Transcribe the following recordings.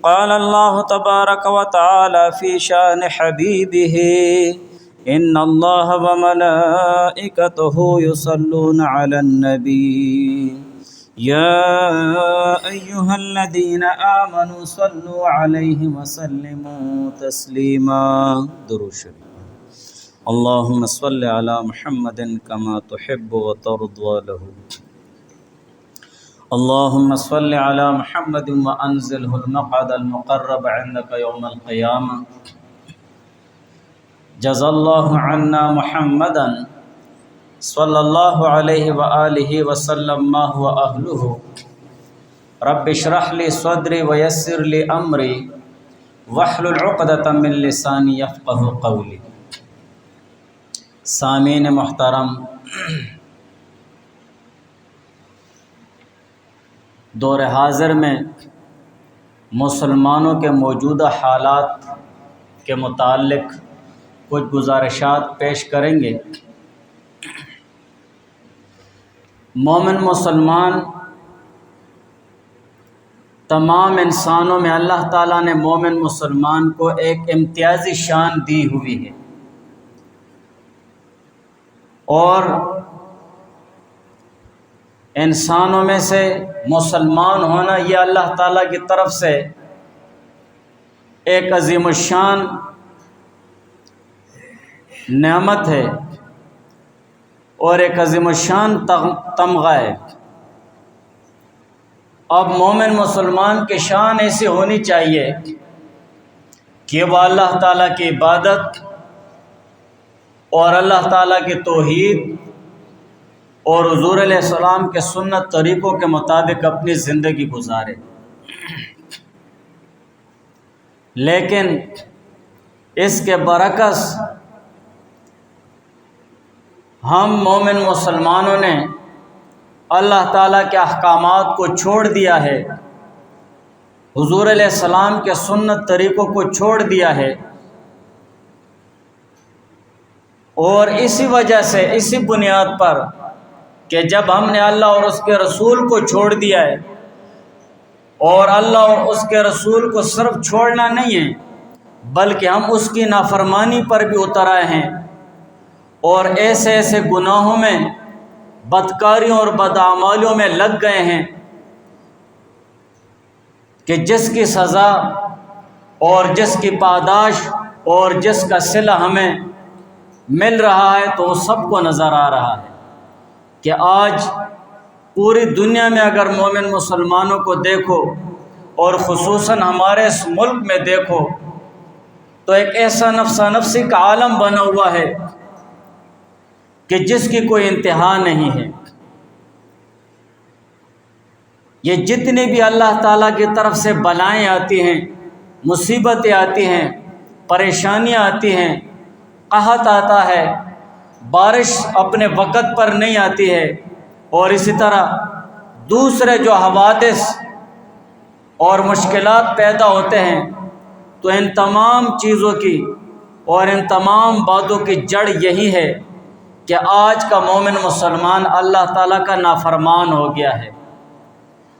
قال الله تبارك وتعالى في شان حبيبه إن الله وملائكته يصلون على النبي يا أيها الذين آمنوا صلوا عليه وسلموا تسليما. درود شریف. اللهم صل على محمد كما تحب وترضى له. اللهم صل على محمد وأنزله المقعد المقرب عندك يوم القيامة. جزا الله عنا محمدا صلى الله عليه وآله وسلم ما هو أهله. رب اشرح لي صدري ويسر لي أمري واحلل عقدة من لساني يفقه قولي. سامعین محترم، دور حاضر میں مسلمانوں کے موجودہ حالات کے متعلق کچھ گزارشات پیش کریں گے. مومن مسلمان تمام انسانوں میں اللہ تعالیٰ نے مومن مسلمان کو ایک امتیازی شان دی ہوئی ہے، اور انسانوں میں سے مسلمان ہونا یہ اللہ تعالیٰ کی طرف سے ایک عظیم الشان نعمت ہے اور ایک عظیم الشان تمغہ ہے. اب مومن مسلمان کی شان ایسی ہونی چاہیے کہ وہ اللہ تعالیٰ کی عبادت اور اللہ تعالیٰ کی توحید اور حضور علیہ السلام کے سنت طریقوں کے مطابق اپنی زندگی گزارے. لیکن اس کے برعکس ہم مومن مسلمانوں نے اللہ تعالیٰ کے احکامات کو چھوڑ دیا ہے، حضور علیہ السلام کے سنت طریقوں کو چھوڑ دیا ہے، اور اسی وجہ سے، اسی بنیاد پر کہ جب ہم نے اللہ اور اس کے رسول کو چھوڑ دیا ہے، اور اللہ اور اس کے رسول کو صرف چھوڑنا نہیں ہے بلکہ ہم اس کی نافرمانی پر بھی اتر آئے ہیں، اور ایسے ایسے گناہوں میں، بدکاریوں اور بدعمالیوں میں لگ گئے ہیں کہ جس کی سزا اور جس کی پاداش اور جس کا صلہ ہمیں مل رہا ہے تو وہ سب کو نظر آ رہا ہے کہ آج پوری دنیا میں اگر مومن مسلمانوں کو دیکھو اور خصوصاً ہمارے اس ملک میں دیکھو تو ایک ایسا نفسا نفسی کا عالم بنا ہوا ہے کہ جس کی کوئی انتہا نہیں ہے. یہ جتنی بھی اللہ تعالیٰ کی طرف سے بلائیں آتی ہیں، مصیبتیں آتی ہیں، پریشانیاں آتی ہیں، قحط آتا ہے، بارش اپنے وقت پر نہیں آتی ہے، اور اسی طرح دوسرے جو حوادث اور مشکلات پیدا ہوتے ہیں، تو ان تمام چیزوں کی اور ان تمام باتوں کی جڑ یہی ہے کہ آج کا مومن مسلمان اللہ تعالیٰ کا نافرمان ہو گیا ہے،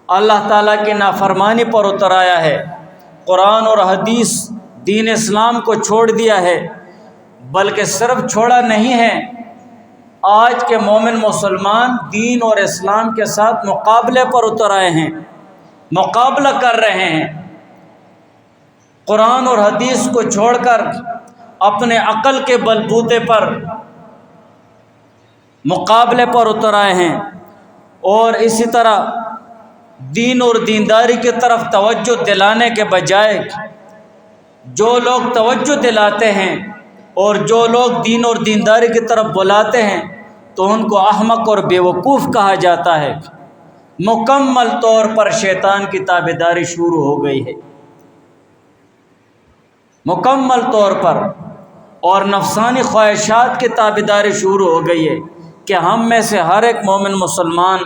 اللہ تعالیٰ کی نافرمانی پر اتر آیا ہے، قرآن اور حدیث دین اسلام کو چھوڑ دیا ہے. بلکہ صرف چھوڑا نہیں ہے، آج کے مومن مسلمان دین اور اسلام کے ساتھ مقابلے پر اتر آئے ہیں، مقابلہ کر رہے ہیں، قرآن اور حدیث کو چھوڑ کر اپنے عقل کے بلبوتے پر مقابلے پر اتر آئے ہیں. اور اسی طرح دین اور دینداری کی طرف توجہ دلانے کے بجائے جو لوگ توجہ دلاتے ہیں اور جو لوگ دین اور دینداری کی طرف بلاتے ہیں تو ان کو احمق اور بیوقوف کہا جاتا ہے. مکمل طور پر شیطان کی تابعداری شروع ہو گئی ہے، مکمل طور پر، اور نفسانی خواہشات کی تابعداری شروع ہو گئی ہے کہ ہم میں سے ہر ایک مومن مسلمان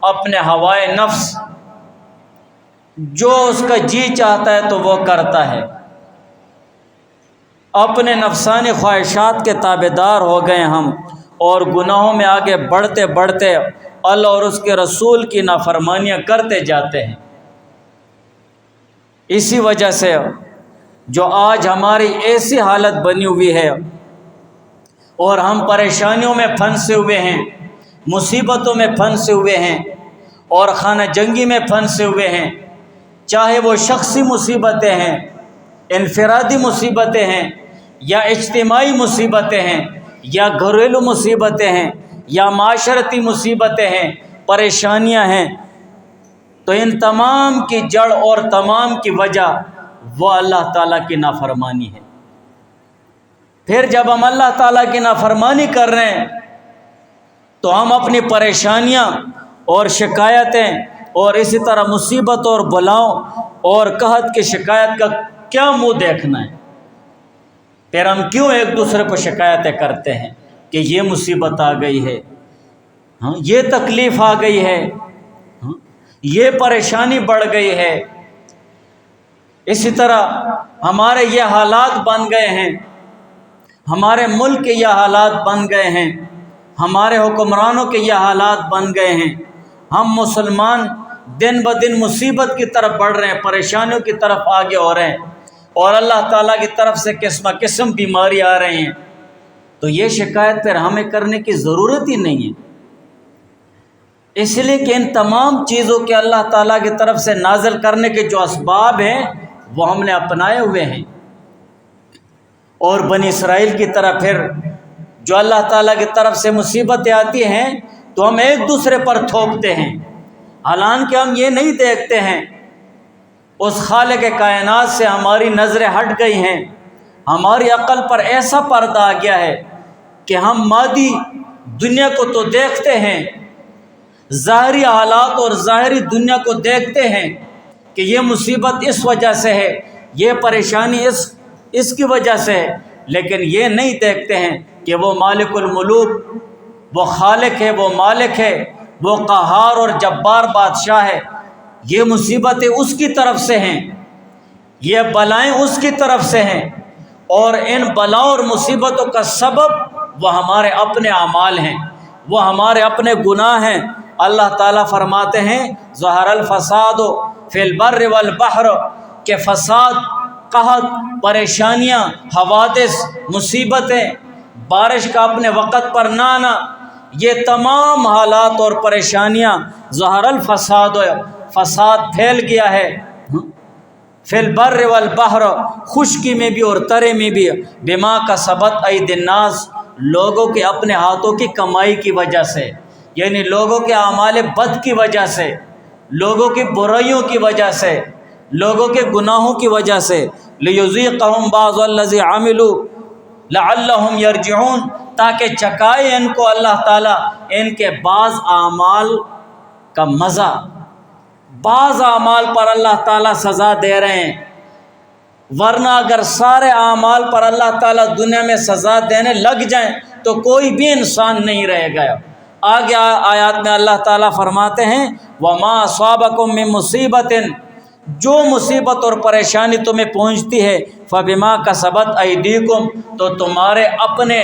اپنے ہوائے نفس جو اس کا جی چاہتا ہے تو وہ کرتا ہے، اپنے نفسانی خواہشات کے تابعدار ہو گئے ہم، اور گناہوں میں آگے بڑھتے بڑھتے اللہ اور اس کے رسول کی نافرمانیاں کرتے جاتے ہیں. اسی وجہ سے جو آج ہماری ایسی حالت بنی ہوئی ہے اور ہم پریشانیوں میں پھنسے ہوئے ہیں، مصیبتوں میں پھنسے ہوئے ہیں اور خانہ جنگی میں پھنسے ہوئے ہیں، چاہے وہ شخصی مصیبتیں ہیں، انفرادی مصیبتیں ہیں، یا اجتماعی مصیبتیں ہیں، یا گھریلو مصیبتیں ہیں، یا معاشرتی مصیبتیں ہیں، پریشانیاں ہیں، تو ان تمام کی جڑ اور تمام کی وجہ وہ اللہ تعالیٰ کی نافرمانی ہے۔ پھر جب ہم اللہ تعالیٰ کی نافرمانی کر رہے ہیں تو ہم اپنی پریشانیاں اور شکایتیں اور اسی طرح مصیبت اور بلاؤں اور قحط کی شکایت کا کیا منہ دیکھنا ہے؟ پھر ہم کیوں ایک دوسرے کو شکایتیں کرتے ہیں کہ یہ مصیبت آ گئی ہے، یہ تکلیف آ گئی ہے، یہ پریشانی بڑھ گئی ہے، اسی طرح ہمارے یہ حالات بن گئے ہیں، ہمارے ملک کے یہ حالات بن گئے ہیں، ہمارے حکمرانوں کے یہ حالات بن گئے ہیں، ہم مسلمان دن بدن مصیبت کی طرف بڑھ رہے ہیں، پریشانیوں کی طرف آگے ہو رہے ہیں، اور اللہ تعالیٰ کی طرف سے قسم قسم بیماری آ رہے ہیں، تو یہ شکایت پھر ہمیں کرنے کی ضرورت ہی نہیں ہے، اس لیے کہ ان تمام چیزوں کے اللہ تعالیٰ کی طرف سے نازل کرنے کے جو اسباب ہیں وہ ہم نے اپنائے ہوئے ہیں، اور بنی اسرائیل کی طرح پھر جو اللہ تعالیٰ کی طرف سے مصیبتیں آتی ہیں تو ہم ایک دوسرے پر تھوپتے ہیں، حالانکہ ہم یہ نہیں دیکھتے ہیں اس خالق کائنات سے ہماری نظریں ہٹ گئی ہیں، ہماری عقل پر ایسا پردہ آ گیا ہے کہ ہم مادی دنیا کو تو دیکھتے ہیں، ظاہری حالات اور ظاہری دنیا کو دیکھتے ہیں کہ یہ مصیبت اس وجہ سے ہے، یہ پریشانی اس کی وجہ سے ہے، لیکن یہ نہیں دیکھتے ہیں کہ وہ مالک الملوک، وہ خالق ہے، وہ مالک ہے، وہ قہار اور جبار بادشاہ ہے، یہ مصیبتیں اس کی طرف سے ہیں، یہ بلائیں اس کی طرف سے ہیں، اور ان بلاؤں اور مصیبتوں کا سبب وہ ہمارے اپنے اعمال ہیں، وہ ہمارے اپنے گناہ ہیں۔ اللہ تعالیٰ فرماتے ہیں ظہر الفساد فی البر والبحر، کہ فساد، قحط، پریشانیاں، حوادث، مصیبتیں، بارش کا اپنے وقت پر نہ آنا، یہ تمام حالات اور پریشانیاں ظہر الفساد، فساد پھیل گیا ہے، فی البر والبحر، خشکی میں بھی اور ترے میں بھی، بما کسبت ایدی الناس، لوگوں کے اپنے ہاتھوں کی کمائی کی وجہ سے، یعنی لوگوں کے اعمال بد کی وجہ سے، لوگوں کی برائیوں کی وجہ سے، لوگوں کے گناہوں کی وجہ سے، لیذیقہم بعض الذی عملوا لعلہم یرجعون، تاکہ چکائے ان کو اللہ تعالیٰ ان کے بعض اعمال کا مزہ، بعض اعمال پر اللہ تعالیٰ سزا دے رہے ہیں، ورنہ اگر سارے اعمال پر اللہ تعالیٰ دنیا میں سزا دینے لگ جائیں تو کوئی بھی انسان نہیں رہ گیا۔ آگے آیات میں اللہ تعالیٰ فرماتے ہیں وَمَا أَصَابَكُم مِّن مُّصِيبَةٍ، جو مصیبت اور پریشانی تمہیں پہنچتی ہے فَبِمَا كَسَبَتْ أَيْدِيكُمْ، تو تمہارے اپنے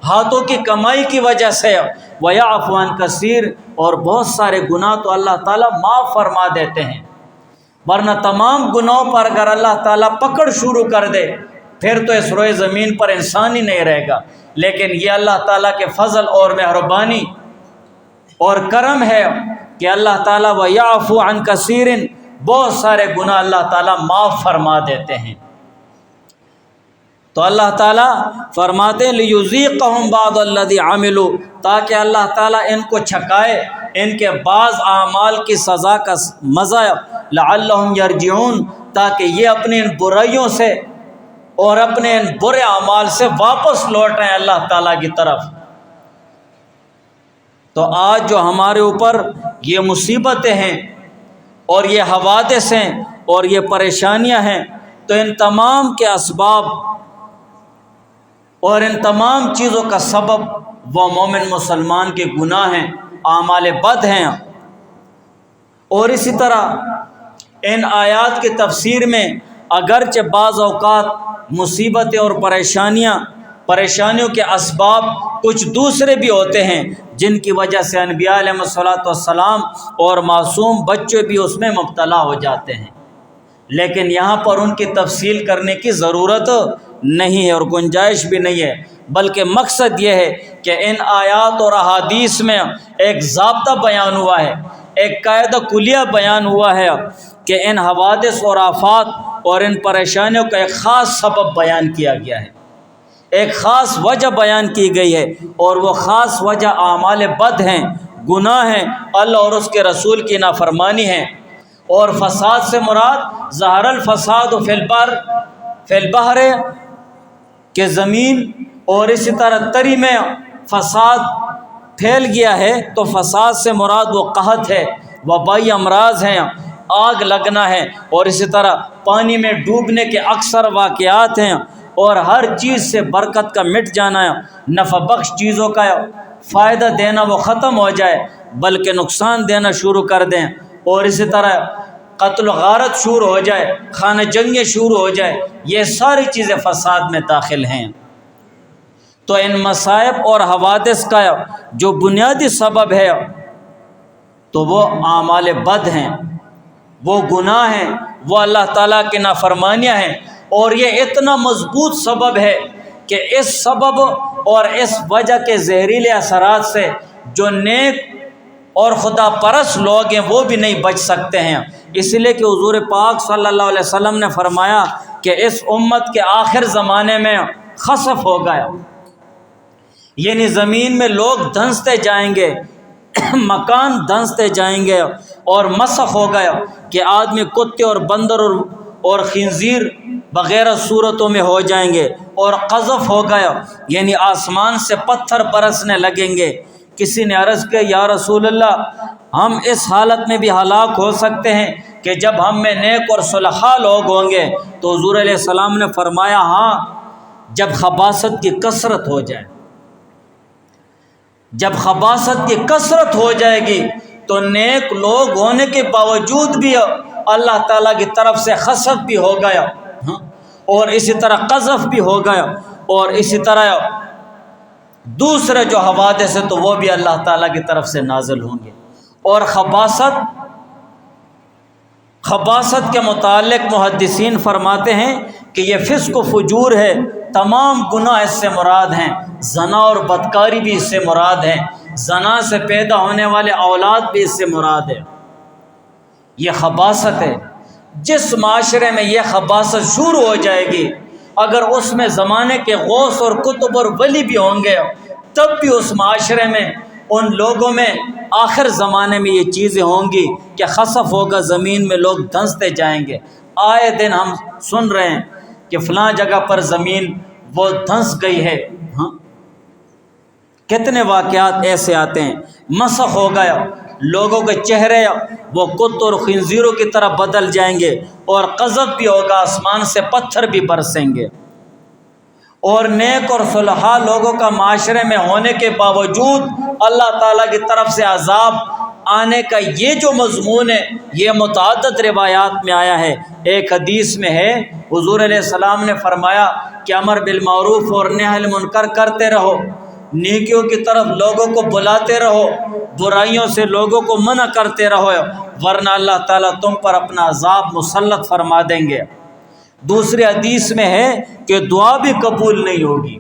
ہاتھوں کی کمائی کی وجہ سے، وَيَعْفُو عَن كَثِيرٍ، اور بہت سارے گناہ تو اللہ تعالیٰ معاف فرما دیتے ہیں، ورنہ تمام گناہوں پر اگر اللہ تعالیٰ پکڑ شروع کر دے پھر تو اس روئے زمین پر انسان ہی نہیں رہے گا، لیکن یہ اللہ تعالیٰ کے فضل اور مہربانی اور کرم ہے کہ اللہ تعالیٰ وَيَعْفُو عَن كَثِيرٍ، بہت سارے گناہ اللہ تعالیٰ معاف فرما دیتے ہیں۔ تو اللہ تعالیٰ فرماتے ہیں لِيُذِيقَهُمْ بَعْضَ الَّذِي عَمِلُوا، تاکہ اللہ تعالیٰ ان کو چھکائے ان کے بعض اعمال کی سزا کا مزہ، لَعَلَّهُمْ يَرْجِعُونَ، تاکہ یہ اپنی ان برائیوں سے اور اپنے ان برے اعمال سے واپس لوٹ رہے ہیں اللہ تعالیٰ کی طرف۔ تو آج جو ہمارے اوپر یہ مصیبتیں ہیں اور یہ حوادث ہیں اور یہ پریشانیاں ہیں، تو ان تمام کے اسباب اور ان تمام چیزوں کا سبب وہ مومن مسلمان کے گناہ ہیں، اعمال بد ہیں۔ اور اسی طرح ان آیات کی تفسیر میں اگرچہ بعض اوقات مصیبتیں اور پریشانیوں کے اسباب کچھ دوسرے بھی ہوتے ہیں جن کی وجہ سے انبیاء علیہ الصلوۃ والسلام اور معصوم بچے بھی اس میں مبتلا ہو جاتے ہیں، لیکن یہاں پر ان کی تفصیل کرنے کی ضرورت نہیں ہے اور گنجائش بھی نہیں ہے، بلکہ مقصد یہ ہے کہ ان آیات اور احادیث میں ایک ضابطہ بیان ہوا ہے، ایک قاعدہ کلیہ بیان ہوا ہے کہ ان حوادث اور آفات اور ان پریشانیوں کا ایک خاص سبب بیان کیا گیا ہے، ایک خاص وجہ بیان کی گئی ہے، اور وہ خاص وجہ اعمال بد ہیں، گناہ ہیں، اللہ اور اس کے رسول کی نافرمانی ہے۔ اور فساد سے مراد ظہر الفساد فی البحر کہ زمین اور اسی طرح تری میں فساد پھیل گیا ہے، تو فساد سے مراد وہ قحط ہے، وبائی امراض ہیں، آگ لگنا ہے، اور اسی طرح پانی میں ڈوبنے کے اکثر واقعات ہیں، اور ہر چیز سے برکت کا مٹ جانا ہے، نفع بخش چیزوں کا فائدہ دینا وہ ختم ہو جائے بلکہ نقصان دینا شروع کر دیں، اور اسی طرح قتل و غارت شروع ہو جائے، خانہ جنگیں شروع ہو جائے، یہ ساری چیزیں فساد میں داخل ہیں۔ تو ان مصائب اور حوادث کا جو بنیادی سبب ہے تو وہ اعمال بد ہیں، وہ گناہ ہیں، وہ اللہ تعالیٰ کی نافرمانیاں ہیں، اور یہ اتنا مضبوط سبب ہے کہ اس سبب اور اس وجہ کے زہریلے اثرات سے جو نیک اور خدا پرست لوگ ہیں وہ بھی نہیں بچ سکتے ہیں، اس لیے کہ حضور پاک صلی اللہ علیہ وسلم نے فرمایا کہ اس امت کے آخر زمانے میں خسف ہو گیا، یعنی زمین میں لوگ دھنستے جائیں گے، مکان دھنستے جائیں گے، اور مسخ ہو گیا کہ آدمی کتے اور بندر اور خنزیر وغیرہ صورتوں میں ہو جائیں گے، اور قذف ہو گیا یعنی آسمان سے پتھر برسنے لگیں گے۔ کسی نے عرض کیا یا رسول اللہ، ہم اس حالت میں بھی ہلاک ہو سکتے ہیں کہ جب ہم میں نیک اور صلحاء لوگ ہوں گے؟ تو حضور علیہ السلام نے فرمایا ہاں، جب خباثت کی کثرت ہو جائے، جب خباثت کی کثرت ہو جائے گی تو نیک لوگ ہونے کے باوجود بھی اللہ تعالیٰ کی طرف سے خسف بھی ہو گیا، اور اسی طرح قذف بھی ہو گیا، اور اسی طرح دوسرے جو حوادث ہیں تو وہ بھی اللہ تعالیٰ کی طرف سے نازل ہوں گے۔ اور خباثت کے متعلق محدثین فرماتے ہیں کہ یہ فسق و فجور ہے، تمام گناہ اس سے مراد ہیں، زنا اور بدکاری بھی اس سے مراد ہے، زنا سے پیدا ہونے والے اولاد بھی اس سے مراد ہے، یہ خباثت ہے۔ جس معاشرے میں یہ خباثت شروع ہو جائے گی، اگر اس میں زمانے کے غوث اور کتب اور ولی بھی ہوں گے تب بھی اس معاشرے میں ان لوگوں میں آخر زمانے میں یہ چیزیں ہوں گی کہ خسف ہوگا، زمین میں لوگ دھنستے جائیں گے۔ آئے دن ہم سن رہے ہیں کہ فلاں جگہ پر زمین وہ دھنس گئی ہے، کتنے واقعات ایسے آتے ہیں، مسخ ہو گیا، لوگوں کے چہرے وہ کتوں اور خنزیروں کی طرح بدل جائیں گے، اور قذف بھی ہوگا، آسمان سے پتھر بھی برسیں گے، اور نیک اور صلحاء لوگوں کا معاشرے میں ہونے کے باوجود اللہ تعالیٰ کی طرف سے عذاب آنے کا یہ جو مضمون ہے یہ متعدد روایات میں آیا ہے۔ ایک حدیث میں ہے حضور علیہ السلام نے فرمایا کہ امر بالمعروف اور نہی عن المنکر کرتے رہو، نیکیوں کی طرف لوگوں کو بلاتے رہو، برائیوں سے لوگوں کو منع کرتے رہو، ورنہ اللہ تعالیٰ تم پر اپنا عذاب مسلط فرما دیں گے۔ دوسری حدیث میں ہے کہ دعا بھی قبول نہیں ہوگی،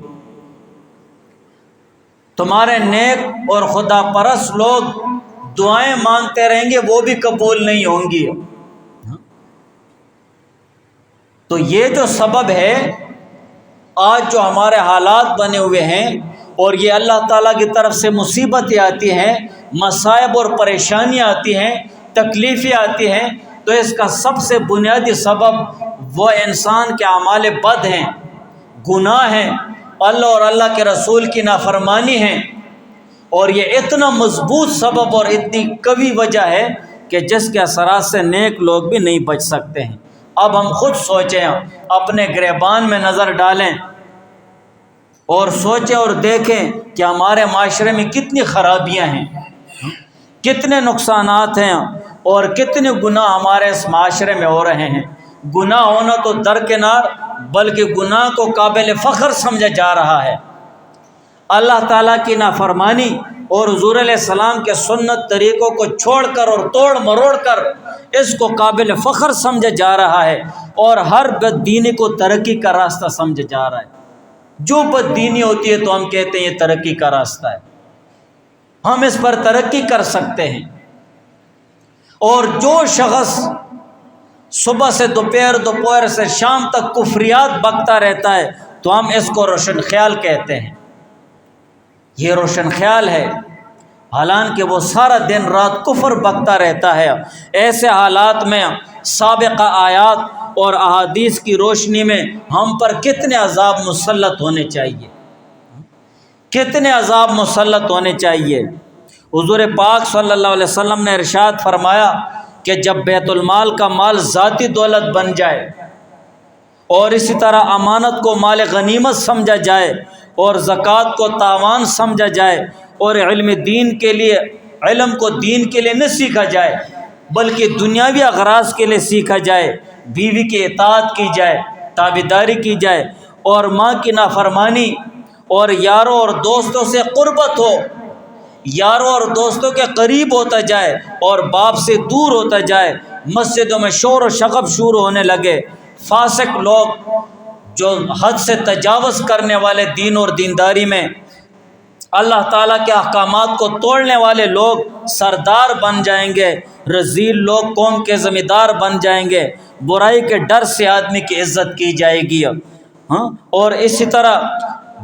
تمہارے نیک اور خدا پرست لوگ دعائیں مانگتے رہیں گے وہ بھی قبول نہیں ہوں گی۔ تو یہ جو سبب ہے آج جو ہمارے حالات بنے ہوئے ہیں، اور یہ اللہ تعالیٰ کی طرف سے مصیبتیں آتی ہیں، مصائب اور پریشانیاں آتی ہیں، تکلیفیں آتی ہیں، تو اس کا سب سے بنیادی سبب وہ انسان کے اعمال بد ہیں، گناہ ہیں، اللہ اور اللہ کے رسول کی نافرمانی ہیں، اور یہ اتنا مضبوط سبب اور اتنی قوی وجہ ہے کہ جس کے اثرات سے نیک لوگ بھی نہیں بچ سکتے ہیں۔ اب ہم خود سوچیں، اپنے گریبان میں نظر ڈالیں اور سوچیں اور دیکھیں کہ ہمارے معاشرے میں کتنی خرابیاں ہیں، کتنے نقصانات ہیں، اور کتنے گناہ ہمارے اس معاشرے میں ہو رہے ہیں۔ گناہ ہونا تو درکنار، بلکہ گناہ کو قابل فخر سمجھا جا رہا ہے۔ اللہ تعالیٰ کی نافرمانی اور حضور علیہ السلام کے سنت طریقوں کو چھوڑ کر اور توڑ مروڑ کر اس کو قابل فخر سمجھا جا رہا ہے، اور ہر بد دینی کو ترقی کا راستہ سمجھا جا رہا ہے۔ جو بد دینی ہوتی ہے تو ہم کہتے ہیں یہ ترقی کا راستہ ہے، ہم اس پر ترقی کر سکتے ہیں۔ اور جو شخص صبح سے دوپہر، دوپہر سے شام تک کفریات بکتا رہتا ہے تو ہم اس کو روشن خیال کہتے ہیں۔ یہ روشن خیال ہے، حالانکہ وہ سارا دن رات کفر بکتا رہتا ہے۔ ایسے حالات میں سابقہ آیات اور احادیث کی روشنی میں ہم پر کتنے عذاب مسلط ہونے چاہیے، کتنے عذاب مسلط ہونے چاہیے۔ حضور پاک صلی اللہ علیہ وسلم نے ارشاد فرمایا کہ جب بیت المال کا مال ذاتی دولت بن جائے اور اسی طرح امانت کو مال غنیمت سمجھا جائے اور زکوٰۃ کو تاوان سمجھا جائے اور علم کو دین کے لیے نہ سیکھا جائے بلکہ دنیاوی اغراض کے لیے سیکھا جائے، بیوی کی اطاعت کی جائے، تابعداری کی جائے اور ماں کی نافرمانی اور یاروں اور دوستوں سے قربت ہو، یاروں اور دوستوں کے قریب ہوتا جائے اور باپ سے دور ہوتا جائے، مسجدوں میں شور و شغب شروع ہونے لگے، فاسق لوگ جو حد سے تجاوز کرنے والے دین اور دینداری میں اللہ تعالیٰ کے احکامات کو توڑنے والے لوگ سردار بن جائیں گے، رذیل لوگ قوم کے ذمہ دار بن جائیں گے، برائی کے ڈر سے آدمی کی عزت کی جائے گی۔ اور اسی طرح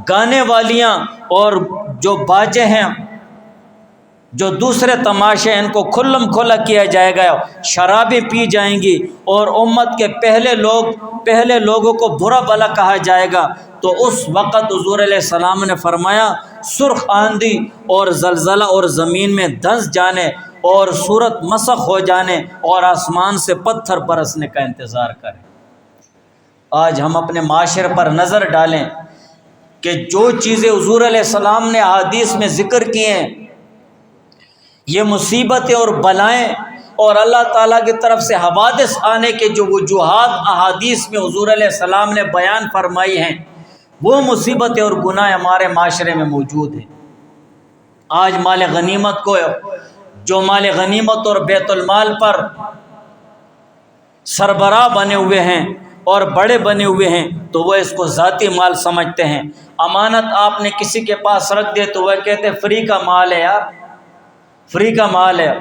گانے والیاں اور جو باجے ہیں، جو دوسرے تماشے، ان کو کھلم کھلا کیا جائے گا، شرابیں پی جائیں گی اور امت کے پہلے لوگوں کو برا بلا کہا جائے گا۔ تو اس وقت حضور علیہ السلام نے فرمایا سرخ آندھی اور زلزلہ اور زمین میں دھنس جانے اور صورت مسخ ہو جانے اور آسمان سے پتھر برسنے کا انتظار کریں۔ آج ہم اپنے معاشرے پر نظر ڈالیں کہ جو چیزیں حضور علیہ السلام نے احادیث میں ذکر کی ہیں، یہ مصیبتیں اور بلائیں اور اللہ تعالیٰ کی طرف سے حوادث آنے کے جو وجوہات احادیث میں حضور علیہ السلام نے بیان فرمائی ہیں، وہ مصیبتیں اور گناہ ہمارے معاشرے میں موجود ہیں۔ آج مال غنیمت کو، جو مال غنیمت اور بیت المال پر سربراہ بنے ہوئے ہیں اور بڑے بنے ہوئے ہیں، تو وہ اس کو ذاتی مال سمجھتے ہیں۔ امانت آپ نے کسی کے پاس رکھ دے تو وہ کہتے ہیں فری کا مال ہے یار، فری کا مال ہے۔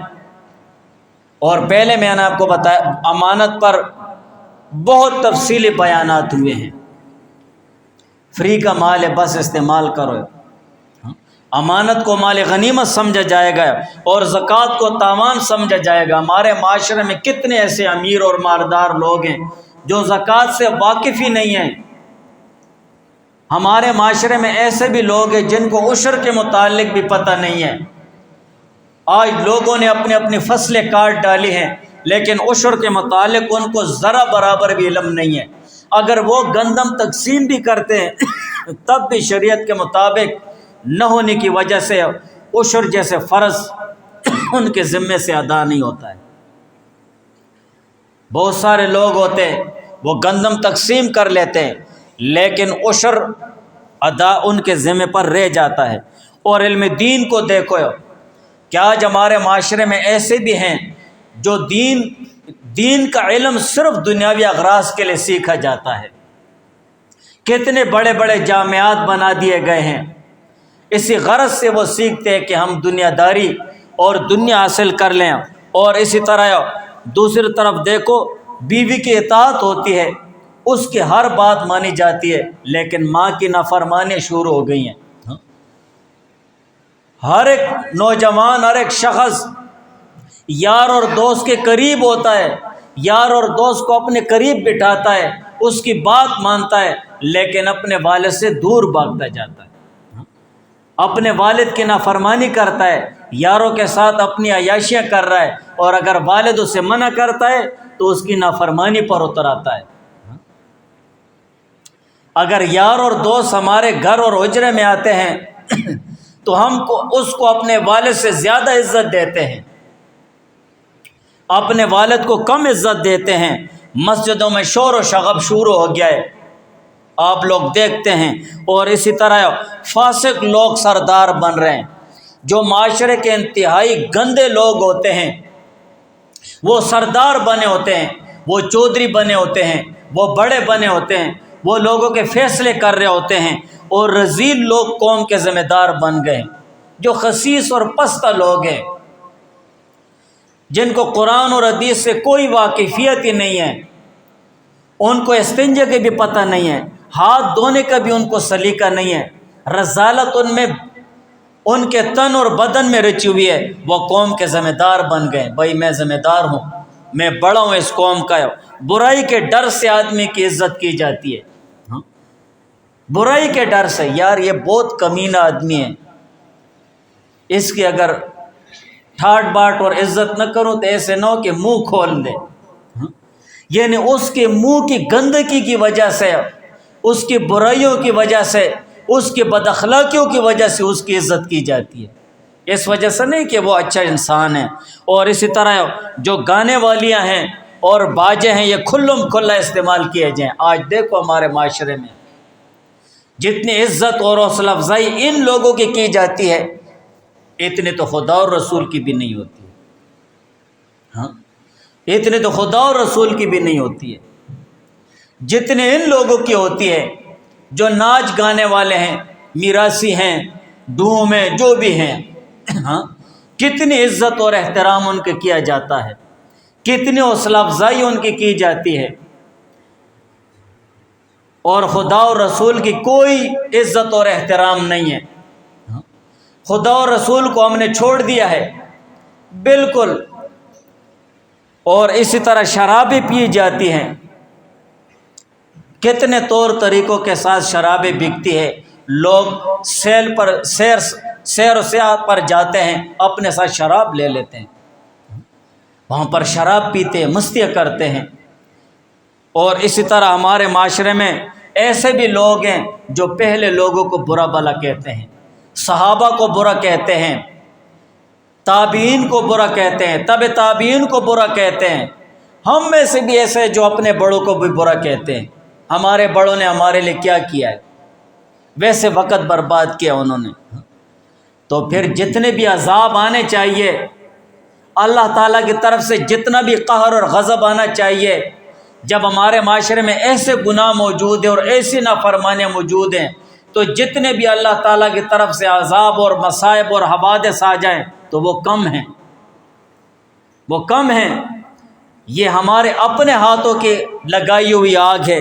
اور پہلے میں نے آپ کو بتایا امانت پر بہت تفصیلی بیانات ہوئے ہیں، فری کا مال ہے بس استعمال کرو۔ امانت کو مال غنیمت سمجھا جائے گا اور زکوٰۃ کو تاوان سمجھا جائے گا۔ ہمارے معاشرے میں کتنے ایسے امیر اور مالدار لوگ ہیں جو زکوٰۃ سے واقف ہی نہیں ہیں۔ ہمارے معاشرے میں ایسے بھی لوگ ہیں جن کو عشر کے متعلق بھی پتہ نہیں ہے۔ آج لوگوں نے اپنی اپنی فصلیں کاٹ ڈالی ہیں لیکن عشر کے متعلق ان کو ذرا برابر بھی علم نہیں ہے۔ اگر وہ گندم تقسیم بھی کرتے ہیں تب بھی شریعت کے مطابق نہ ہونے کی وجہ سے عشر جیسے فرض ان کے ذمے سے ادا نہیں ہوتا ہے۔ بہت سارے لوگ ہوتے ہیں وہ گندم تقسیم کر لیتے ہیں لیکن عشر ادا ان کے ذمے پر رہ جاتا ہے۔ اور علم دین کو دیکھو کہ آج ہمارے معاشرے میں ایسے بھی ہیں جو دین کا علم صرف دنیاوی اغراض کے لیے سیکھا جاتا ہے۔ کتنے بڑے بڑے جامعات بنا دیے گئے ہیں، اسی غرض سے وہ سیکھتے ہیں کہ ہم دنیا داری اور دنیا حاصل کر لیں۔ اور اسی طرح دوسری طرف دیکھو، بیوی کی اطاعت ہوتی ہے، اس کی ہر بات مانی جاتی ہے، لیکن ماں کی نافرمانی شروع ہو گئی ہیں۔ ہر ایک نوجوان، ہر ایک شخص یار اور دوست کے قریب ہوتا ہے، یار اور دوست کو اپنے قریب بٹھاتا ہے، اس کی بات مانتا ہے، لیکن اپنے والد سے دور بھاگتا جاتا ہے، اپنے والد کی نافرمانی کرتا ہے، یاروں کے ساتھ اپنی عیاشیاں کر رہا ہے، اور اگر والد اسے منع کرتا ہے تو اس کی نافرمانی پر اتر آتا ہے۔ اگر یار اور دوست ہمارے گھر اور حجرے میں آتے ہیں تو ہم اس کو اپنے والد سے زیادہ عزت دیتے ہیں، اپنے والد کو کم عزت دیتے ہیں۔ مسجدوں میں شور و شغب شروع ہو گیا ہے، آپ لوگ دیکھتے ہیں، اور اسی طرح فاسق لوگ سردار بن رہے ہیں۔ جو معاشرے کے انتہائی گندے لوگ ہوتے ہیں، وہ سردار بنے ہوتے ہیں، وہ چودھری بنے ہوتے ہیں، وہ بڑے بنے ہوتے ہیں، وہ لوگوں کے فیصلے کر رہے ہوتے ہیں، اور رذیل لوگ قوم کے ذمہ دار بن گئے، جو خسیس اور پستہ لوگ ہیں، جن کو قرآن اور حدیث سے کوئی واقفیت ہی نہیں ہے، ان کو استنجے کے بھی پتہ نہیں ہے، ہاتھ دھونے کا بھی ان کو سلیقہ نہیں ہے، رذالت ان میں، ان کے تن اور بدن میں رچی ہوئی ہے، وہ قوم کے ذمہ دار بن گئے۔ بھائی میں ذمہ دار ہوں، میں بڑا ہوں اس قوم کا، برائی کے ڈر سے آدمی کی عزت کی جاتی ہے، برائی کے ڈر سے، یار یہ بہت کمینہ آدمی ہے، اس کی اگر ٹھاٹ باٹ اور عزت نہ کروں تو ایسے نہ ہو کہ منہ کھول دے، یعنی اس کے منہ کی گندگی کی وجہ سے، اس کی برائیوں کی وجہ سے، اس کی بد اخلاقیوں کی وجہ سے اس کی عزت کی جاتی ہے، اس وجہ سے نہیں کہ وہ اچھا انسان ہے۔ اور اسی طرح جو گانے والیاں ہیں اور باجے ہیں، یہ کھلم کھلا استعمال کیے جائیں۔ آج دیکھو ہمارے معاشرے میں جتنی عزت اور حوصلہ افزائی ان لوگوں کی جاتی ہے، اتنے تو خدا اور رسول کی بھی نہیں ہوتی، ہاں اتنے تو خدا اور رسول کی بھی نہیں ہوتی ہے، جتنے ان لوگوں کی ہوتی ہے جو ناچ گانے والے ہیں، میراثی ہیں، ڈوم ہیں، جو بھی ہیں، ہاں کتنی عزت اور احترام ان کے کیا جاتا ہے، کتنی حوصلہ افزائی ان کی جاتی ہے، اور خدا اور رسول کی کوئی عزت اور احترام نہیں ہے۔ خدا اور رسول کو ہم نے چھوڑ دیا ہے بالکل، اور اسی طرح شرابیں پی جاتی ہیں، کتنے طور طریقوں کے ساتھ شرابیں بکتی ہے، لوگ سیر و سیاحت پر جاتے ہیں، اپنے ساتھ شراب لے لیتے ہیں، وہاں پر شراب پیتے ہیں، مستیاں کرتے ہیں۔ اور اسی طرح ہمارے معاشرے میں ایسے بھی لوگ ہیں جو پہلے لوگوں کو برا بھلا کہتے ہیں، صحابہ کو برا کہتے ہیں، تابعین کو برا کہتے ہیں، تبع تابعین کو برا کہتے ہیں، ہم میں سے بھی ایسے جو اپنے بڑوں کو بھی برا کہتے ہیں، ہمارے بڑوں نے ہمارے لیے کیا کیا ہے، ویسے وقت برباد کیا انہوں نے۔ تو پھر جتنے بھی عذاب آنے چاہیے اللہ تعالیٰ کی طرف سے، جتنا بھی قہر اور غضب آنا چاہیے، جب ہمارے معاشرے میں ایسے گناہ موجود ہیں اور ایسی نافرمانیاں موجود ہیں، تو جتنے بھی اللہ تعالیٰ کی طرف سے عذاب اور مصائب اور حوادث آ جائیں تو وہ کم ہیں، وہ کم ہیں، یہ ہمارے اپنے ہاتھوں کی لگائی ہوئی آگ ہے۔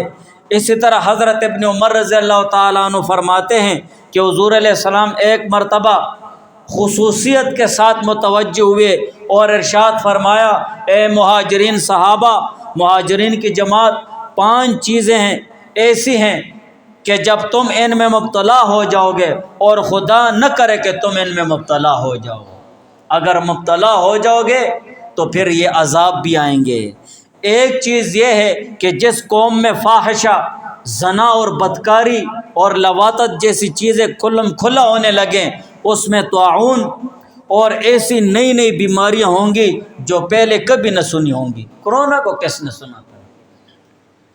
اسی طرح حضرت ابن عمر رضی اللہ تعالیٰ عنہ فرماتے ہیں کہ حضور علیہ السلام ایک مرتبہ خصوصیت کے ساتھ متوجہ ہوئے اور ارشاد فرمایا، اے مہاجرین صحابہ، مہاجرین کی جماعت، 5 چیزیں ہیں ایسی ہیں کہ جب تم ان میں مبتلا ہو جاؤ گے، اور خدا نہ کرے کہ تم ان میں مبتلا ہو جاؤ، اگر مبتلا ہو جاؤ گے تو پھر یہ عذاب بھی آئیں گے۔ ایک چیز یہ ہے کہ جس قوم میں فاحشہ، زنا اور بدکاری اور لواطت جیسی چیزیں کھلم کھلا ہونے لگیں، اس میں طاعون اور ایسی نئی نئی بیماریاں ہوں گی جو پہلے کبھی نہ سنی ہوں گی۔ کرونا کو کس نے سنا تھا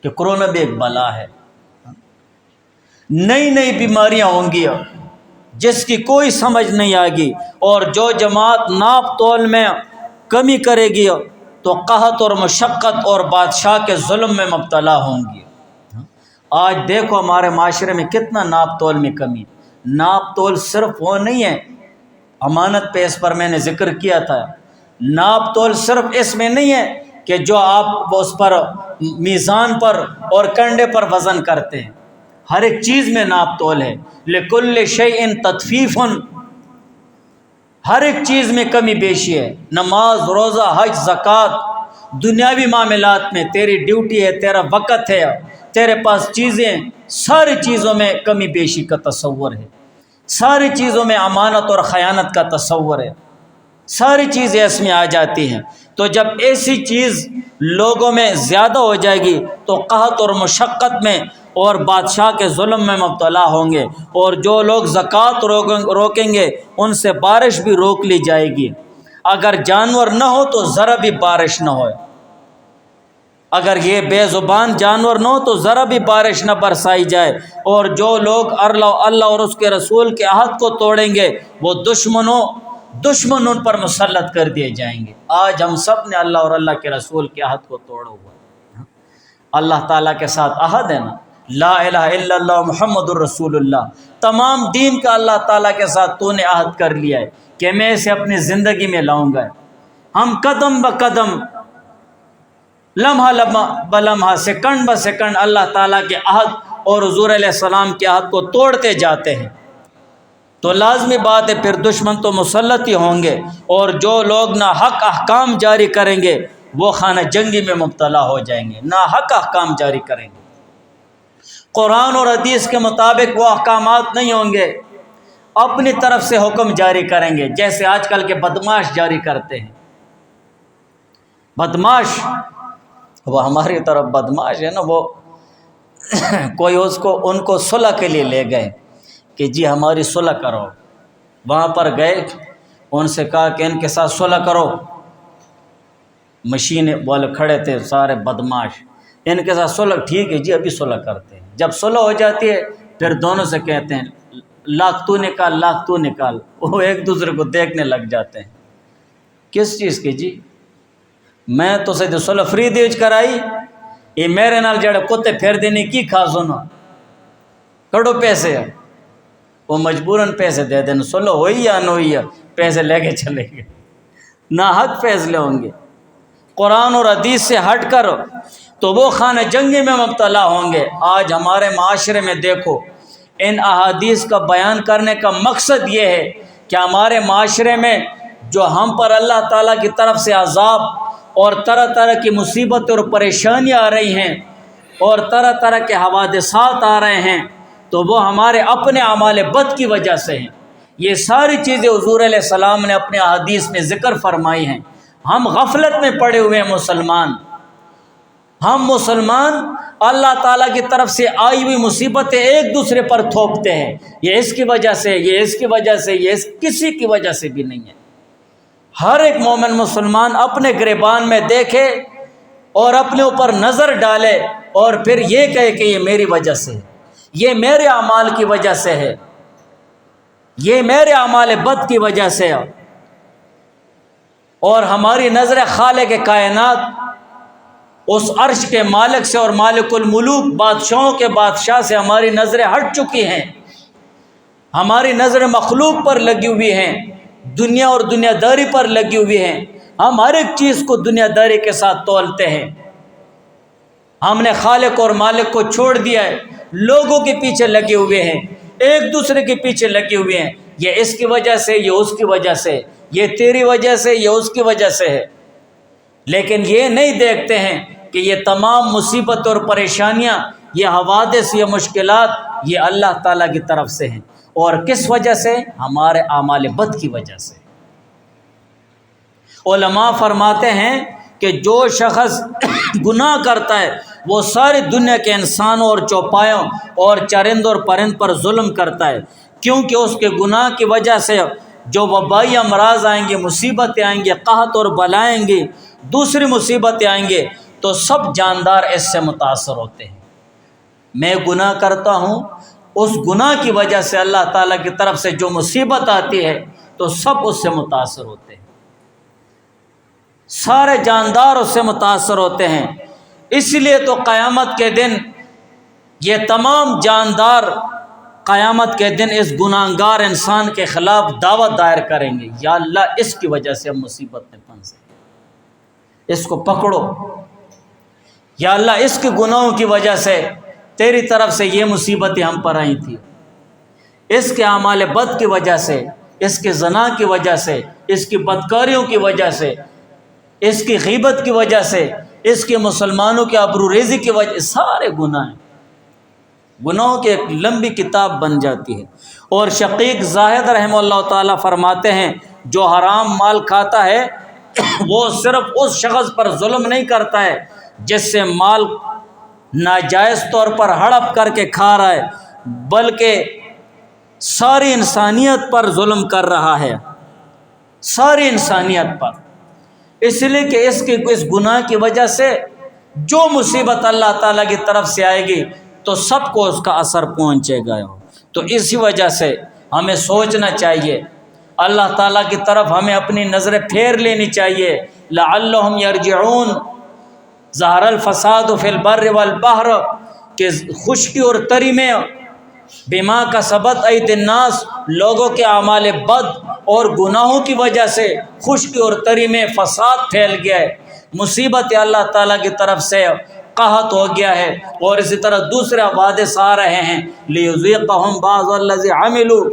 کہ کرونا بھی ایک بلا ہے؟ نئی نئی بیماریاں ہوں گی جس کی کوئی سمجھ نہیں آئے گی، اور جو جماعت ناپ تول میں کمی کرے گی تو قحط اور مشقت اور بادشاہ کے ظلم میں مبتلا ہوں گی۔ آج دیکھو ہمارے معاشرے میں کتنا ناپ تول میں کمی۔ ناپ تول صرف وہ نہیں ہے، امانت پہ اس پر میں نے ذکر کیا تھا، ناپ تول صرف اس میں نہیں ہے کہ جو آپ اس پر میزان پر اور کنڈے پر وزن کرتے ہیں، ہر ایک چیز میں ناپ تول ہے۔ لکل شیء تطفیف، ہر ایک چیز میں کمی بیشی ہے، نماز، روزہ، حج، زکوٰۃ، دنیاوی معاملات میں تیری ڈیوٹی ہے، تیرا وقت ہے، تیرے پاس چیزیں، ساری چیزوں میں کمی بیشی کا تصور ہے، ساری چیزوں میں امانت اور خیانت کا تصور ہے، ساری چیزیں اس میں آ جاتی ہیں۔ تو جب ایسی چیز لوگوں میں زیادہ ہو جائے گی تو قحط اور مشقت میں اور بادشاہ کے ظلم میں مبتلا ہوں گے، اور جو لوگ زکوٰۃ روکیں گے ان سے بارش بھی روک لی جائے گی، اگر جانور نہ ہو تو ذرا بھی بارش نہ ہو۔ اگر یہ بے زبان جانور نہ ہو تو ذرا بھی بارش نہ برسائی جائے، اور جو لوگ اللہ اور اس کے رسول کے عہد کو توڑیں گے وہ دشمن ان پر مسلط کر دیے جائیں گے۔ آج ہم سب نے اللہ اور اللہ کے رسول کے عہد کو توڑا ہوا ہے۔ اللہ تعالیٰ کے ساتھ عہد ہے نا، لا الہ الا اللہ محمد الرسول اللہ، تمام دین کا اللہ تعالیٰ کے ساتھ تو نے عہد کر لیا ہے کہ میں اسے اپنی زندگی میں لاؤں گا۔ ہم قدم بقدم، لمحہ بلمحہ، سیکنڈ بہ سیکنڈ اللہ تعالیٰ کے عہد اور حضور علیہ السلام کے عہد کو توڑتے جاتے ہیں، تو لازمی بات ہے پھر دشمن تو مسلط ہی ہوں گے، اور جو لوگ ناحق احکام جاری کریں گے وہ خانہ جنگی میں مبتلا ہو جائیں گے۔ ناحق احکام جاری کریں گے، قرآن اور حدیث کے مطابق وہ احکامات نہیں ہوں گے، اپنی طرف سے حکم جاری کریں گے، جیسے آج کل کے بدماش جاری کرتے ہیں۔ بدماش، وہ ہماری طرف بدماش ہے نا، وہ کوئی ان کو صلح کے لیے لے گئے کہ جی ہماری صلح کرو، وہاں پر گئے، ان سے کہا کہ ان کے ساتھ صلح کرو، مشینے والے کھڑے تھے سارے بدماش، ان کے ساتھ صلح، ٹھیک ہے جی ابھی صلح کرتے ہیں۔ جب صلح ہو جاتی ہے پھر دونوں سے کہتے ہیں لاکھ تو نکال، لاکھ تو نکال، وہ ایک دوسرے کو دیکھنے لگ جاتے ہیں، کس چیز کی جی؟ میں تو سے صلح فری دیج کرائی، یہ میرے نال جڑے کتے پھیر دینے کی کھا سنو، کڑو پیسے، وہ مجبوراً پیسے دے دینا، صلح ہوئی یا نہ ہوئی، پیسے لے کے چلے گئے، ناحق فیصلے ہوں گے۔ قرآن اور حدیث سے ہٹ کر تو وہ خانہ جنگی میں مبتلا ہوں گے۔ آج ہمارے معاشرے میں دیکھو، ان احادیث کا بیان کرنے کا مقصد یہ ہے کہ ہمارے معاشرے میں جو ہم پر اللہ تعالیٰ کی طرف سے عذاب اور طرح طرح کی مصیبتیں اور پریشانیاں آ رہی ہیں اور طرح طرح کے حوادثات آ رہے ہیں، تو وہ ہمارے اپنے اعمال بد کی وجہ سے ہیں۔ یہ ساری چیزیں حضور علیہ السلام نے اپنے احادیث میں ذکر فرمائی ہیں۔ ہم غفلت میں پڑے ہوئے ہیں مسلمان، ہم مسلمان اللہ تعالیٰ کی طرف سے آئی ہوئی مصیبتیں ایک دوسرے پر تھوپتے ہیں، یہ اس کی وجہ سے، یہ اس کی وجہ سے، یہ کسی کی وجہ سے بھی نہیں ہے۔ ہر ایک مومن مسلمان اپنے گریبان میں دیکھے اور اپنے اوپر نظر ڈالے اور پھر یہ کہے کہ یہ میری وجہ سے ہے، یہ میرے اعمال کی وجہ سے ہے، یہ میرے اعمال بد کی وجہ سے ہے۔ اور ہماری نظر خالق کائنات، اس عرش کے مالک سے اور مالک الملوک، بادشاہوں کے بادشاہ سے ہماری نظریں ہٹ چکی ہیں، ہماری نظر مخلوق پر لگی ہوئی ہیں، دنیا اور دنیا داری پر لگی ہوئی ہیں۔ ہم ہر ایک چیز کو دنیا داری کے ساتھ تولتے ہیں، ہم نے خالق اور مالک کو چھوڑ دیا ہے، لوگوں کے پیچھے لگے ہوئے ہیں، ایک دوسرے کے پیچھے لگے ہوئے ہیں، یہ اس کی وجہ سے، یہ اس کی وجہ سے، یہ تیری وجہ سے، یہ اس کی وجہ سے ہے۔ لیکن یہ نہیں دیکھتے ہیں کہ یہ تمام مصیبت اور پریشانیاں، یہ حوادث، یہ مشکلات، یہ اللہ تعالیٰ کی طرف سے ہیں، اور کس وجہ سے؟ ہمارے اعمال بد کی وجہ سے۔ علماء فرماتے ہیں کہ جو شخص گناہ کرتا ہے وہ ساری دنیا کے انسانوں اور چوپایوں اور چرند اور پرند پر ظلم کرتا ہے، کیونکہ اس کے گناہ کی وجہ سے جو وبائی امراض آئیں گے، مصیبتیں آئیں گے، قحط اور بلائیں گی، دوسری مصیبتیں آئیں گے، تو سب جاندار اس سے متاثر ہوتے ہیں۔ میں گناہ کرتا ہوں، اس گناہ کی وجہ سے اللہ تعالیٰ کی طرف سے جو مصیبت آتی ہے تو سب اس سے متاثر ہوتے ہیں، سارے جاندار اس سے متاثر ہوتے ہیں۔ اس لیے تو قیامت کے دن یہ تمام جاندار قیامت کے دن اس گناہگار انسان کے خلاف دعوت دائر کریں گے، یا اللہ اس کی وجہ سے ہم مصیبت میں پھنسے، اس کو پکڑو، یا اللہ اس کے گناہوں کی وجہ سے تیری طرف سے یہ مصیبتیں ہم پر آئی تھی، اس کے اعمال بد کی وجہ سے، اس کے زنا کی وجہ سے، اس کی بدکاریوں کی وجہ سے، اس کی غیبت کی وجہ سے، اس کے مسلمانوں کی ابروریزی کی وجہ، سارے گناہ ہیں، گناہوں کی ایک لمبی کتاب بن جاتی ہے۔ اور شقیق زاہد رحمہ اللہ تعالیٰ فرماتے ہیں جو حرام مال کھاتا ہے وہ صرف اس شخص پر ظلم نہیں کرتا ہے جس سے مال ناجائز طور پر ہڑپ کر کے کھا رہا ہے، بلکہ ساری انسانیت پر ظلم کر رہا ہے، ساری انسانیت پر، اس لیے کہ اس گناہ کی وجہ سے جو مصیبت اللہ تعالیٰ کی طرف سے آئے گی تو سب کو اس کا اثر پہنچے گا۔ تو اسی وجہ سے ہمیں سوچنا چاہیے، اللہ تعالیٰ کی طرف ہمیں اپنی نظریں پھیر لینی چاہیے۔ لعلہم یرجعون، ظہر الفساد فی البر والبحر، کہ خشکی اور تری میں بما کسبت ایدی الناس، لوگوں کے اعمال بد اور گناہوں کی وجہ سے خشکی اور تری میں فساد پھیل گیا ہے، مصیبت اللہ تعالیٰ کی طرف سے قحط ہو گیا ہے، اور اسی طرح دوسرے حوادث آ رہے ہیں، لیذیقہم بعض الذی عملوا،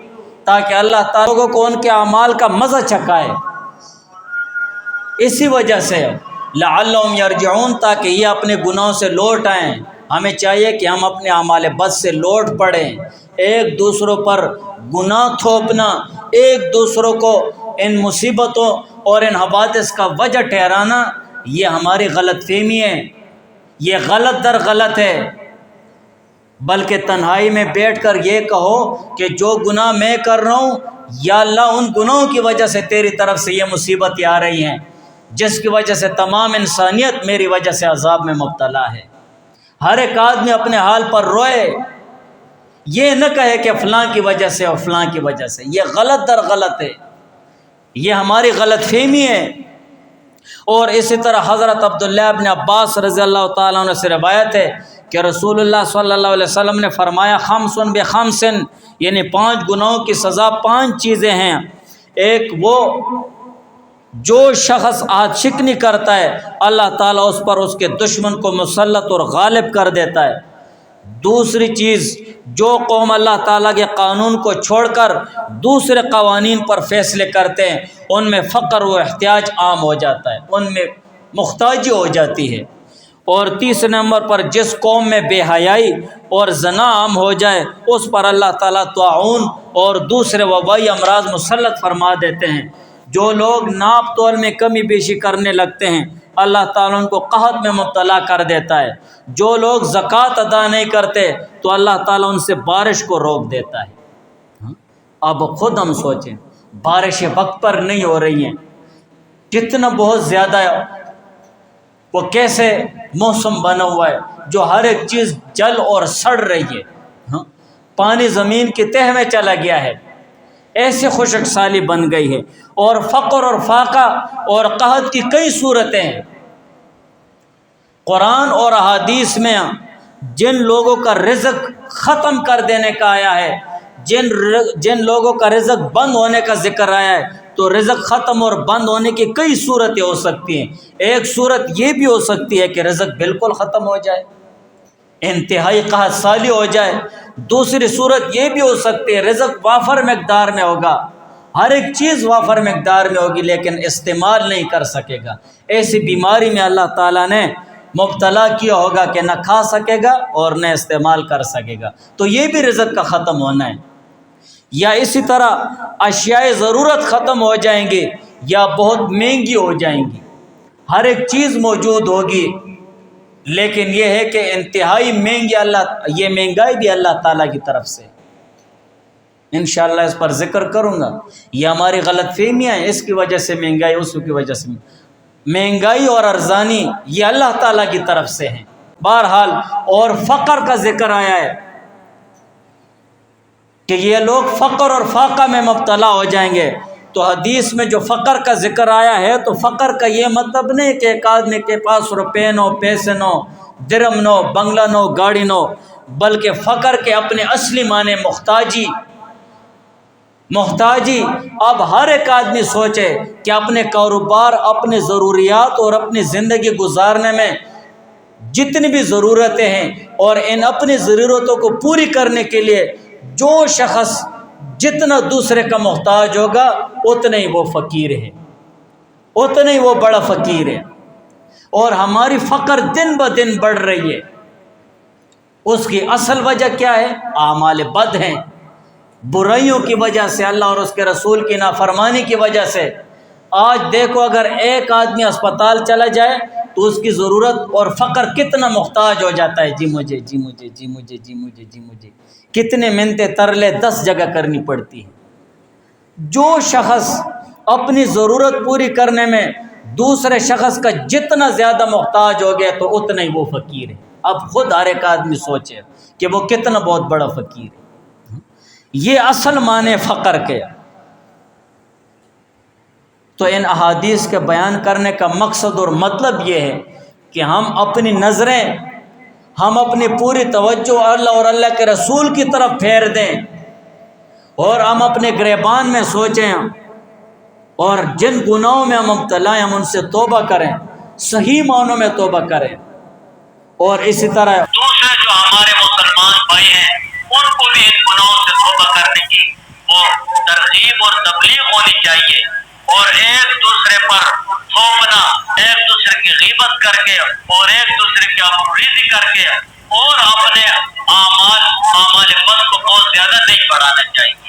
تاکہ اللہ تعالیٰ لوگوں کو ان کے اعمال کا مزہ چکھائے۔ اسی وجہ سے لعلہم یرجعون، تاکہ یہ اپنے گناہوں سے لوٹ آئیں۔ ہمیں چاہیے کہ ہم اپنے اعمال بد سے لوٹ پڑیں۔ ایک دوسروں پر گناہ تھوپنا، ایک دوسروں کو ان مصیبتوں اور ان حوادث کا وجہ ٹھہرانا، یہ ہماری غلط فہمی ہے، یہ غلط در غلط ہے۔ بلکہ تنہائی میں بیٹھ کر یہ کہو کہ جو گناہ میں کر رہا ہوں، یا اللہ ان گناہوں کی وجہ سے تیری طرف سے یہ مصیبتیں آ رہی ہیں، جس کی وجہ سے تمام انسانیت میری وجہ سے عذاب میں مبتلا ہے۔ ہر ایک آدمی اپنے حال پر روئے، یہ نہ کہے کہ فلاں کی وجہ سے اور فلاں کی وجہ سے، یہ غلط در غلط ہے، یہ ہماری غلط فہمی ہے۔ اور اسی طرح حضرت عبداللہ ابن عباس رضی اللہ تعالیٰ عنہ سے روایت ہے کہ رسول اللہ صلی اللہ علیہ وسلم نے فرمایا، خمسن بخمسن، یعنی 5 گناہوں کی سزا 5 چیزیں ہیں۔ ایک، وہ جو شخص عہد شکنی کرتا ہے، اللہ تعالیٰ اس پر اس کے دشمن کو مسلط اور غالب کر دیتا ہے۔ دوسری چیز، جو قوم اللہ تعالیٰ کے قانون کو چھوڑ کر دوسرے قوانین پر فیصلے کرتے ہیں، ان میں فقر و احتیاج عام ہو جاتا ہے، ان میں محتاجی ہو جاتی ہے۔ اور تیسرے نمبر پر جس قوم میں بے حیائی اور زنا عام ہو جائے، اس پر اللہ تعالیٰ طاعون اور دوسرے وبائی امراض مسلط فرما دیتے ہیں۔ جو لوگ ناپ تول میں کمی بیشی کرنے لگتے ہیں، اللہ تعالیٰ ان کو قحط میں مبتلا کر دیتا ہے۔ جو لوگ زکوٰۃ ادا نہیں کرتے تو اللہ تعالیٰ ان سے بارش کو روک دیتا ہے۔ اب خود ہم سوچیں، بارشیں وقت پر نہیں ہو رہی ہیں، کتنا بہت زیادہ وہ کیسے موسم بنا ہوا ہے، جو ہر ایک چیز جل اور سڑ رہی ہے، پانی زمین کی تہہ میں چلا گیا ہے، ایسے خشک سالی بن گئی ہے، اور فقر اور فاقہ اور قحط کی کئی صورتیں ہیں۔ قرآن اور احادیث میں جن لوگوں کا رزق ختم کر دینے کا آیا ہے، جن لوگوں کا رزق بند ہونے کا ذکر آیا ہے، تو رزق ختم اور بند ہونے کی کئی صورتیں ہو سکتی ہیں۔ ایک صورت یہ بھی ہو سکتی ہے کہ رزق بالکل ختم ہو جائے، انتہائی قحط سالی ہو جائے۔ دوسری صورت یہ بھی ہو سکتی ہے رزق وافر مقدار میں ہوگا، ہر ایک چیز وافر مقدار میں ہوگی، لیکن استعمال نہیں کر سکے گا۔ ایسی بیماری میں اللہ تعالیٰ نے مبتلا کیا ہوگا کہ نہ کھا سکے گا اور نہ استعمال کر سکے گا، تو یہ بھی رزق کا ختم ہونا ہے۔ یا اسی طرح اشیاء ضرورت ختم ہو جائیں گی یا بہت مہنگی ہو جائیں گی، ہر ایک چیز موجود ہوگی، لیکن یہ ہے کہ انتہائی مہنگی یہ مہنگائی بھی اللہ تعالیٰ کی طرف سے۔ انشاءاللہ اس پر ذکر کروں گا، یہ ہماری غلط فہمیاں ہیں، اس کی وجہ سے مہنگائی، اس کی وجہ سے مہنگائی اور ارزانی یہ اللہ تعالیٰ کی طرف سے ہیں۔ بہرحال اور فقر کا ذکر آیا ہے کہ یہ لوگ فقر اور فاقہ میں مبتلا ہو جائیں گے، تو حدیث میں جو فقر کا ذکر آیا ہے، تو فقر کا یہ مطلب نہیں کہ ایک آدمی کے پاس روپے نو، پیسے نو، درم نو، بنگلہ نو، گاڑی نو، بلکہ فقر کے اپنے اصلی معنی محتاجی۔ اب ہر ایک آدمی سوچے کہ اپنے کاروبار، اپنے ضروریات اور اپنی زندگی گزارنے میں جتنی بھی ضرورتیں ہیں، اور ان اپنی ضرورتوں کو پوری کرنے کے لیے جو شخص جتنا دوسرے کا محتاج ہوگا، اتنا ہی وہ فقیر ہے، اتنا ہی وہ بڑا فقیر ہے۔ اور ہماری فقر دن بہ دن بڑھ رہی ہے، اس کی اصل وجہ کیا ہے؟ اعمال بد ہیں، برائیوں کی وجہ سے، اللہ اور اس کے رسول کی نافرمانی کی وجہ سے۔ آج دیکھو، اگر ایک آدمی اسپتال چلا جائے تو اس کی ضرورت اور فقر کتنا محتاج ہو جاتا ہے، جی مجھے، جی مجھے، جی مجھے، جی مجھے، جی مجھے، کتنے منتیں ترلے 10 جگہ کرنی پڑتی ہیں۔ جو شخص اپنی ضرورت پوری کرنے میں دوسرے شخص کا جتنا زیادہ محتاج ہو گیا تو اتنا ہی وہ فقیر ہے۔ اب خود ہر ایک آدمی سوچے کہ وہ کتنا بہت بڑا فقیر ہے۔ یہ اصل معنی فقر کے۔ تو ان احادیث کے بیان کرنے کا مقصد اور مطلب یہ ہے کہ ہم اپنی نظریں، ہم اپنی پوری توجہ اللہ اور اللہ کے رسول کی طرف پھیر دیں، اور ہم اپنے گریبان میں سوچیں، اور جن گناہوں میں ہم مبتلا ہیں ہم ان سے توبہ کریں، صحیح معنوں میں توبہ کریں۔ اور اسی طرح دوسرے جو ہمارے مسلمان بھائی ہیں ان کو بھی ان گناہوں سے توبہ کرنے کی وہ ترغیب اور تبلیغ ہونی چاہیے، اور ایک دوسرے پر تھوپنا، ایک دوسرے کی غیبت کر کے اور ایک دوسرے کی آبروریزی کر کے اور اپنے اعمال بد کو بہت زیادہ نہیں بڑھانا چاہیے۔